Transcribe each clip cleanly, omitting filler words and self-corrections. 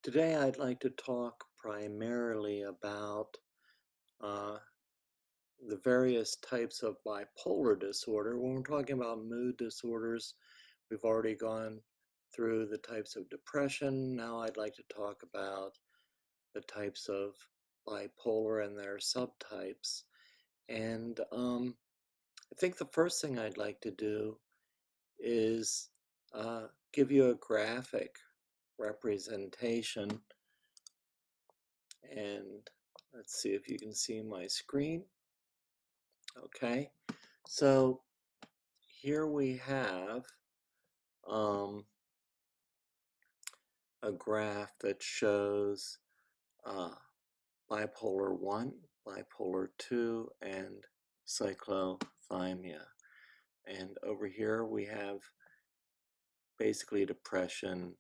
Today I'd like to talk primarily about uh, the various types of bipolar disorder. When we're talking about mood disorders, we've already gone through the types of depression. Now I'd like to talk about the types of bipolar and their subtypes. And I think the first thing I'd like to do is give you a graphic representation. And let's see if you can see my screen. Okay, so here we have a graph that shows uh, bipolar 1, bipolar 2, and cyclothymia. And over here we have basically depression,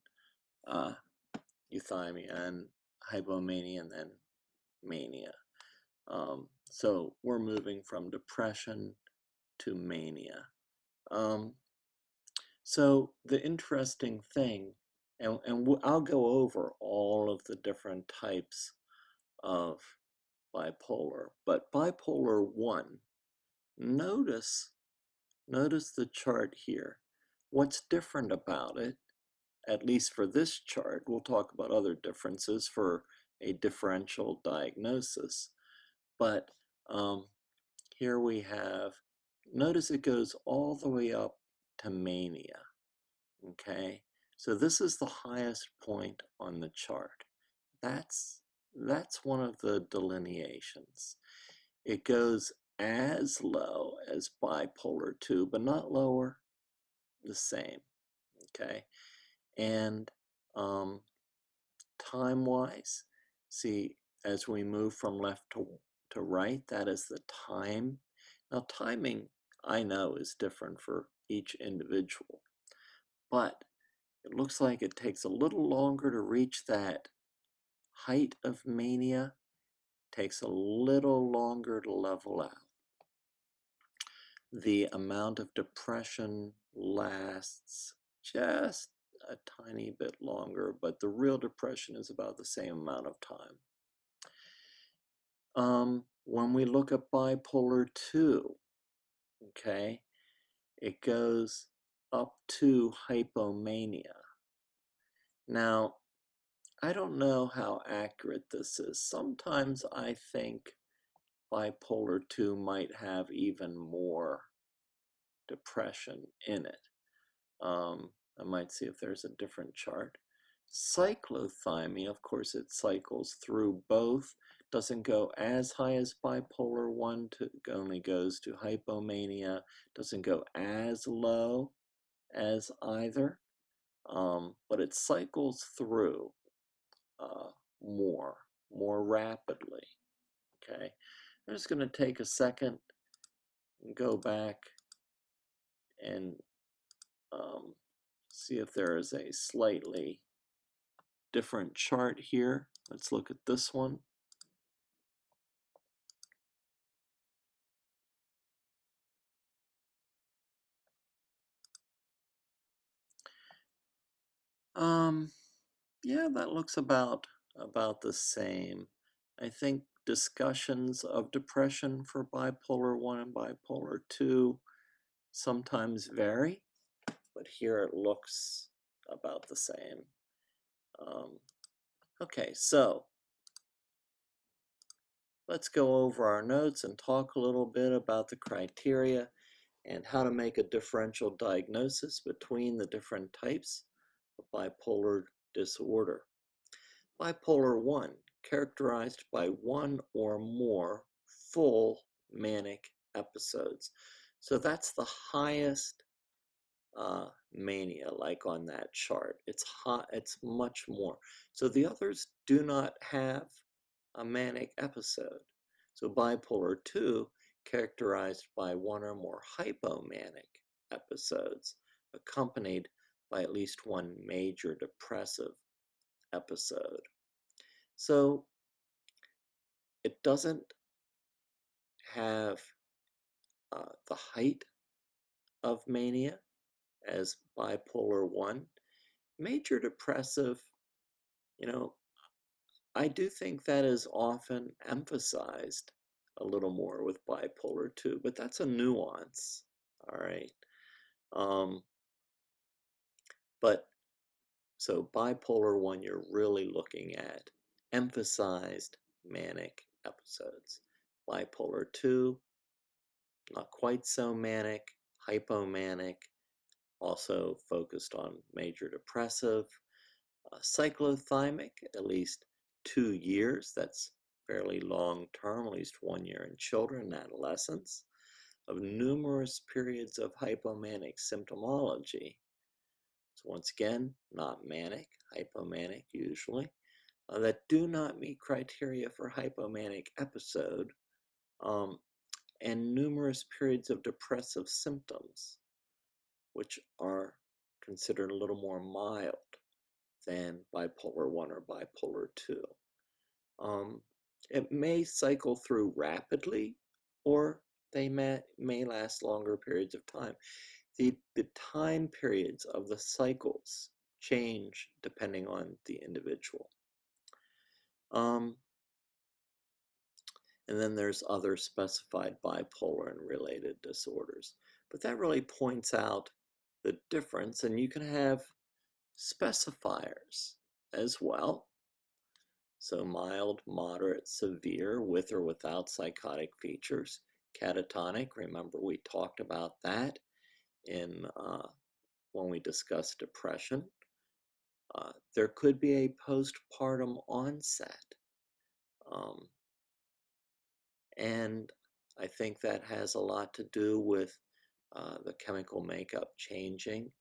euthymia, and hypomania, and then mania. So we're moving from depression to mania. So the interesting thing, and I'll go over all of the different types of bipolar, but bipolar 1, notice the chart here. What's different about it, at least for this chart, we'll talk about other differences for a differential diagnosis, but here we have, notice it goes all the way up to mania, okay? So this is the highest point on the chart. That's one of the delineations. It goes as low as bipolar 2, but not lower, the same, okay? And time-wise, see, as we move from left to right, that is the time. Now, timing, I know, is different for each individual, but it looks like it takes a little longer to reach that height of mania, takes a little longer to level out. The amount of depression lasts just a tiny bit longer, but the real depression is about the same amount of time. When we look at bipolar 2, okay, it goes up to hypomania. Now, I don't know how accurate this is. Sometimes I think bipolar 2 might have even more depression in it. I might see if there's a different chart. Cyclothymia, of course, it cycles through both. Doesn't go as high as bipolar 1, only goes to hypomania. Doesn't go as low as either, but it cycles through more rapidly, okay? I'm just going to take a second and go back and see if there is a slightly different chart here. Let's look at this one. Yeah, that looks about the same. I think discussions of depression for bipolar 1 and bipolar 2 sometimes vary, but here it looks about the same. Okay, so let's go over our notes and talk a little bit about the criteria and how to make a differential diagnosis between the different types of bipolar disorder. Bipolar 1, characterized by one or more full manic episodes. So that's the highest mania, like on that chart. It's hot, it's much more. So the others do not have a manic episode. So bipolar 2, characterized by one or more hypomanic episodes, accompanied by at least one major depressive episode. So it doesn't have the height of mania as bipolar 1. Major depressive, You know, I do think that is often emphasized a little more with bipolar 2, but that's a nuance, all right? Um, but so bipolar 1, you're really looking at emphasized manic episodes. Bipolar 2, not quite so manic, hypomanic, also focused on major depressive, cyclothymic, at least 2 years. That's fairly long term, at least 1 year in children and adolescents, of numerous periods of hypomanic symptomology. So once again, not manic, hypomanic usually, that do not meet criteria for hypomanic episode, um, and numerous periods of depressive symptoms, which are considered a little more mild than bipolar 1 or bipolar 2. Um, it may cycle through rapidly, or they may last longer periods of time. The time periods of the cycles change depending on the individual. And then there's other specified bipolar and related disorders. But that really points out the difference, and you can have specifiers as well. So mild, moderate, severe, with or without psychotic features. Catatonic, remember we talked about that in when we discussed depression. There could be a postpartum onset. And I think that has a lot to do with the chemical makeup changing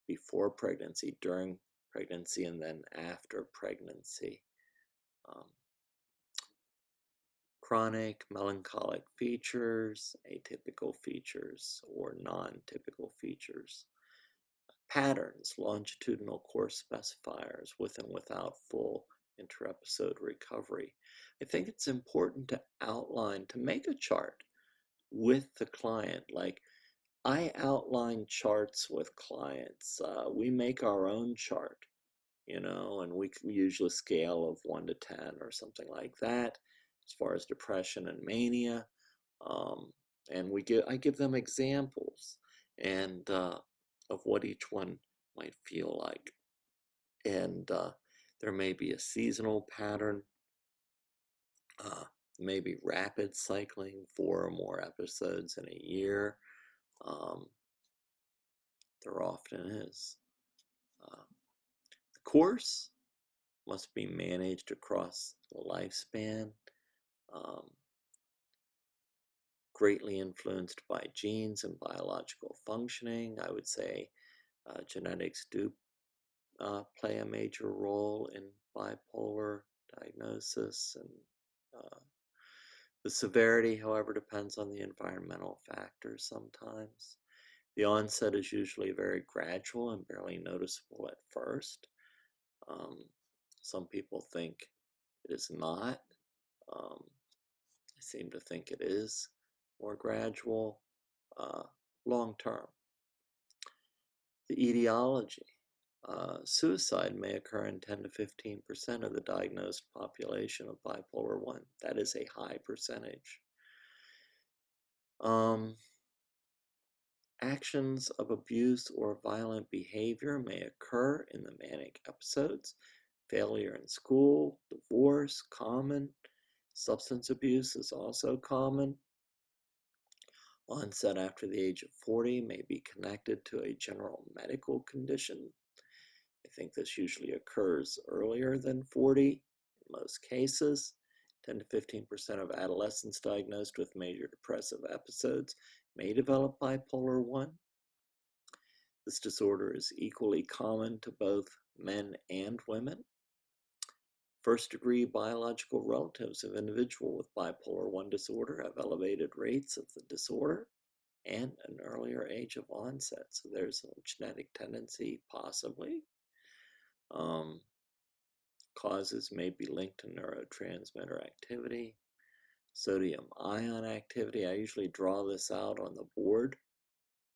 before pregnancy, during pregnancy, and then after pregnancy. Um, Chronic melancholic features, atypical features, or non-typical features. Patterns, longitudinal course specifiers with and without full inter-episode recovery. I think it's important to outline, to make a chart with the client. Like, I outline charts with clients. We make our own chart, and we usually scale of 1 to 10 or something like that as far as depression and mania. And I give them examples and of what each one might feel like. And there may be a seasonal pattern, maybe rapid cycling, 4 or more episodes in a year. There often is. The course must be managed across the lifespan, greatly influenced by genes and biological functioning. I would say genetics do play a major role in bipolar diagnosis, and the severity, however, depends on the environmental factors sometimes. The onset is usually very gradual and barely noticeable at first. Some people think it is not. I seem to think it is more gradual, long term. The etiology. Suicide may occur in 10 to 15% of the diagnosed population of bipolar 1. That is a high percentage. Actions of abuse or violent behavior may occur in the manic episodes. Failure in school, divorce, common. Substance abuse is also common. Onset after the age of 40 may be connected to a general medical condition. I think this usually occurs earlier than 40 in most cases. 10 to 15% of adolescents diagnosed with major depressive episodes may develop bipolar 1. This disorder is equally common to both men and women. First-degree biological relatives of individuals with bipolar 1 disorder have elevated rates of the disorder and an earlier age of onset. So there's a genetic tendency, possibly. Causes may be linked to neurotransmitter activity, sodium ion activity. I usually draw this out on the board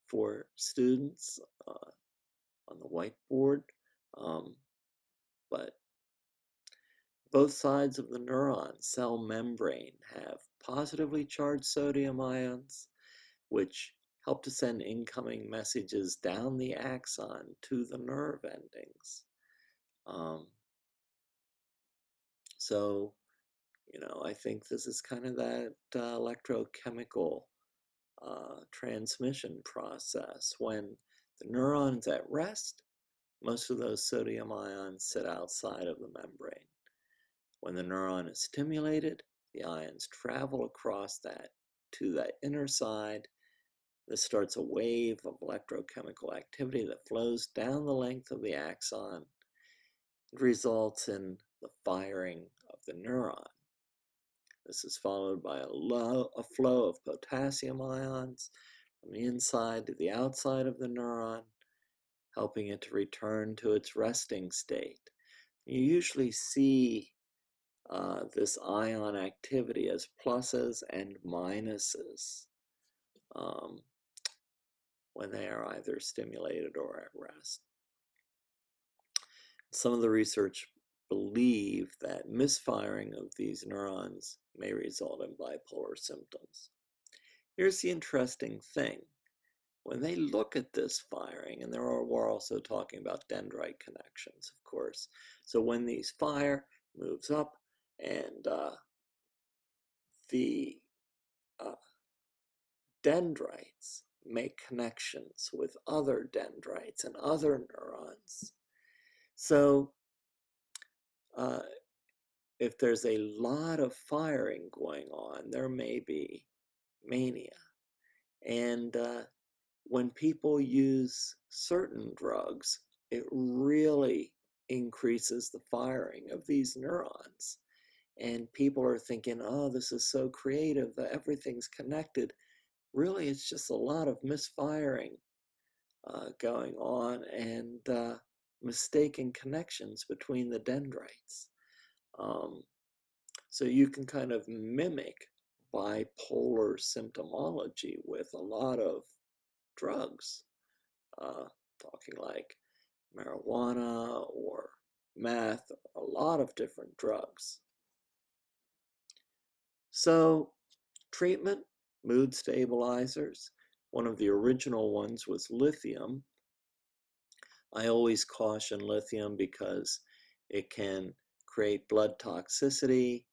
for students on the whiteboard. but both sides of the neuron cell membrane have positively charged sodium ions, which help to send incoming messages down the axon to the nerve endings. Um, so, I think this is kind of that electrochemical transmission process. When the neuron's at rest, most of those sodium ions sit outside of the membrane. When the neuron is stimulated, the ions travel across that to that inner side. This starts a wave of electrochemical activity that flows down the length of the axon. It results in the firing of the neuron. This is followed by a flow of potassium ions from the inside to the outside of the neuron, helping it to return to its resting state. You usually see this ion activity as pluses and minuses when they are either stimulated or at rest. Some of the research believe that misfiring of these neurons may result in bipolar symptoms. Here's the interesting thing. When they look at this firing, and we're also talking about dendrite connections, of course. So when these fire, moves up, and the dendrites make connections with other dendrites and other neurons. So if there's a lot of firing going on, there may be mania. And when people use certain drugs, it really increases the firing of these neurons. And people are thinking, oh, this is so creative, everything's connected. Really, it's just a lot of misfiring going on and mistaken connections between the dendrites. So you can kind of mimic bipolar symptomology with a lot of drugs, talking like marijuana or meth, a lot of different drugs. So treatment, mood stabilizers. One of the original ones was lithium. I always caution lithium because it can create blood toxicity,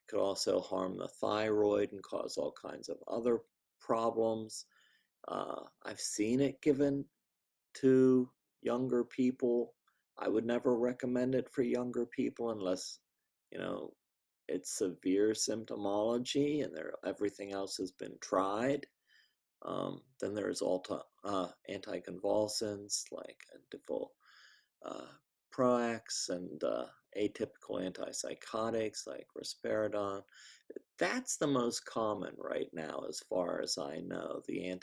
could also harm the thyroid and cause all kinds of other problems. I've seen it given to younger people. I would never recommend it for younger people unless, it's severe symptomology and everything else has been tried. Then there's anticonvulsants like Proax and atypical antipsychotics like risperidone. That's the most common right now, as far as I know, the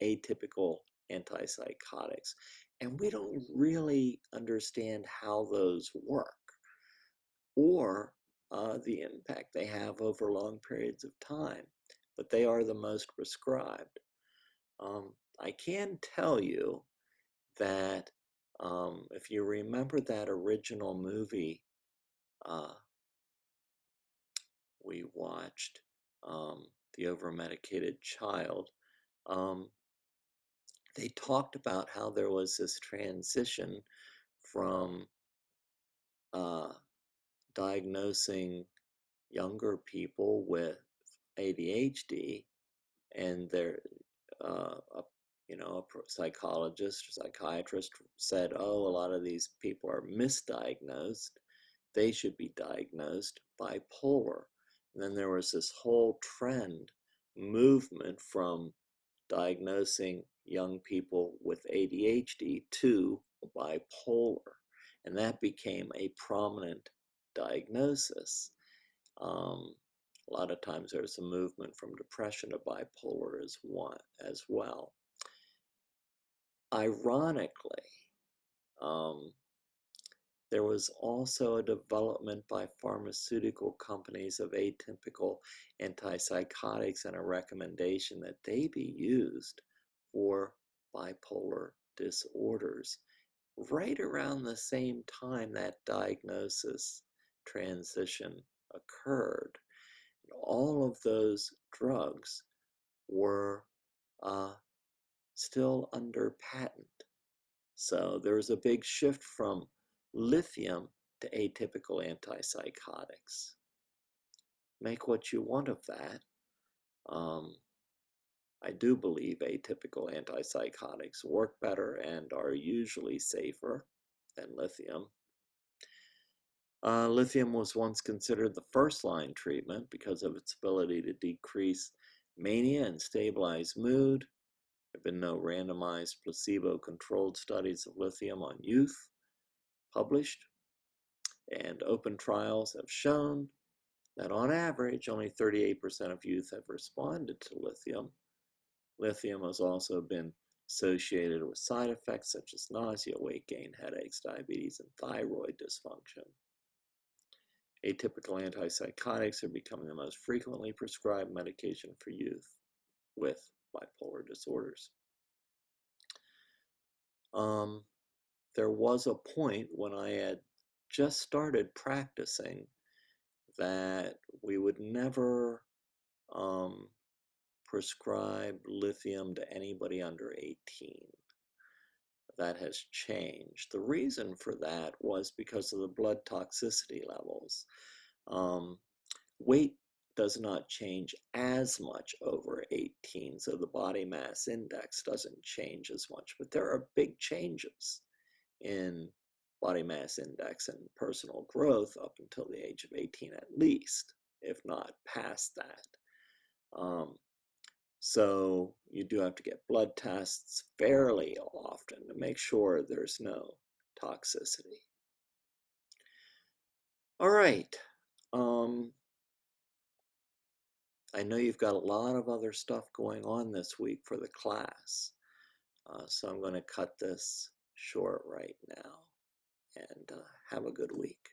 atypical antipsychotics. And we don't really understand how those work or the impact they have over long periods of time, but they are the most prescribed. I can tell you that if you remember that original movie we watched, The Overmedicated Child, they talked about how there was this transition from diagnosing younger people with ADHD, and a psychologist or psychiatrist said, oh, a lot of these people are misdiagnosed. They should be diagnosed bipolar. And then there was this whole movement from diagnosing young people with ADHD to bipolar. And that became a prominent diagnosis. A lot of times there's a movement from depression to bipolar as well. Ironically, there was also a development by pharmaceutical companies of atypical antipsychotics and a recommendation that they be used for bipolar disorders. right around the same time that diagnosis transition occurred. All of those drugs were uh, still under patent. So there was a big shift from lithium to atypical antipsychotics. Make what you want of that. Um, I do believe atypical antipsychotics work better and are usually safer than lithium. Lithium was once considered the first-line treatment because of its ability to decrease mania and stabilize mood. There have been no randomized placebo-controlled studies of lithium on youth published, and open trials have shown that on average, only 38% of youth have responded to lithium. Lithium has also been associated with side effects such as nausea, weight gain, headaches, diabetes, and thyroid dysfunction. Atypical antipsychotics are becoming the most frequently prescribed medication for youth with bipolar disorders. There was a point when I had just started practicing that we would never prescribe lithium to anybody under 18. That has changed. The reason for that was because of the blood toxicity levels. Weight does not change as much over 18, so the body mass index doesn't change as much, but there are big changes in body mass index and personal growth up until the age of 18 at least, if not past that. So you do have to get blood tests fairly often to make sure there's no toxicity. All right. I know you've got a lot of other stuff going on this week for the class, so I'm going to cut this short right now, and have a good week.